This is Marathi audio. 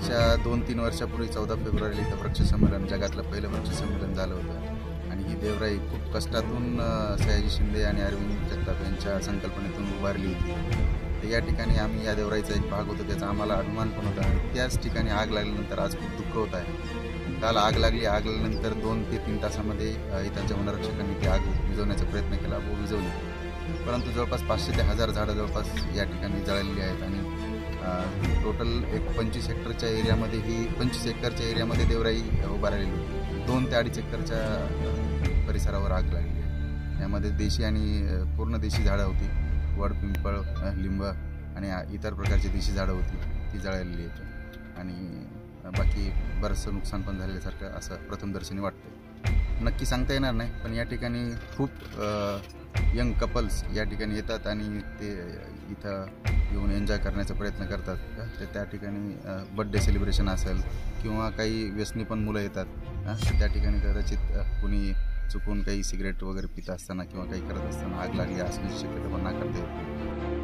मागच्या 2-3 वर्षापूर्वी 14 फेब्रुवारीला इथं वृक्ष संमेलन, जगातलं पहिलं वृक्ष संमेलन झालं होतं आणि ही देवराई खूप कष्टातून सयाजी शिंदे आणि अरविंद जगताप यांच्या संकल्पनेतून उभारली होती. तर या ठिकाणी आम्ही या देवराईचा एक भाग होतो, त्याचा आम्हाला अभिमान पण होता आणि त्याच ठिकाणी आग लागल्यानंतर आज खूप दुःख होत आहे. काल आग लागल्यानंतर 2 ते 3 तासामध्ये इथांच्या वनरक्षकांनी ती आग विझवण्याचा प्रयत्न केला व विझवली, परंतु जवळपास 500 ते 1000 झाडं जवळपास या ठिकाणी जळालेली आहेत आणि टोटल एक 25 हेक्टरच्या एरियामध्ये 25 एकरच्या एरियामध्ये देवराई उभा राहिलेली होती. 2 ते 2.5 एकरच्या परिसरावर आग लागली आहे. यामध्ये देशी आणि पूर्ण देशी झाडं होती, वड, पिंपळ, लिंब आणि इतर प्रकारची देशी झाडं होती, ती जळालेली आहेत आणि बाकी बरंचसं नुकसान पण झाल्यासारखं असं प्रथमदर्शनी वाटतं. नक्की सांगता येणार नाही, पण या ठिकाणी खूप यंग कपल्स या ठिकाणी येतात आणि ते इथं येऊन एन्जॉय करण्याचा प्रयत्न करतात. तर त्या ठिकाणी बड्डे सेलिब्रेशन असेल किंवा काही व्यसनी पण मुलं येतात. त्या ठिकाणी कदाचित कुणी चुकून काही सिगरेट वगैरे पित असताना किंवा काही करत असताना आग लागली असण्याची शक्यता पण नाकारता येते.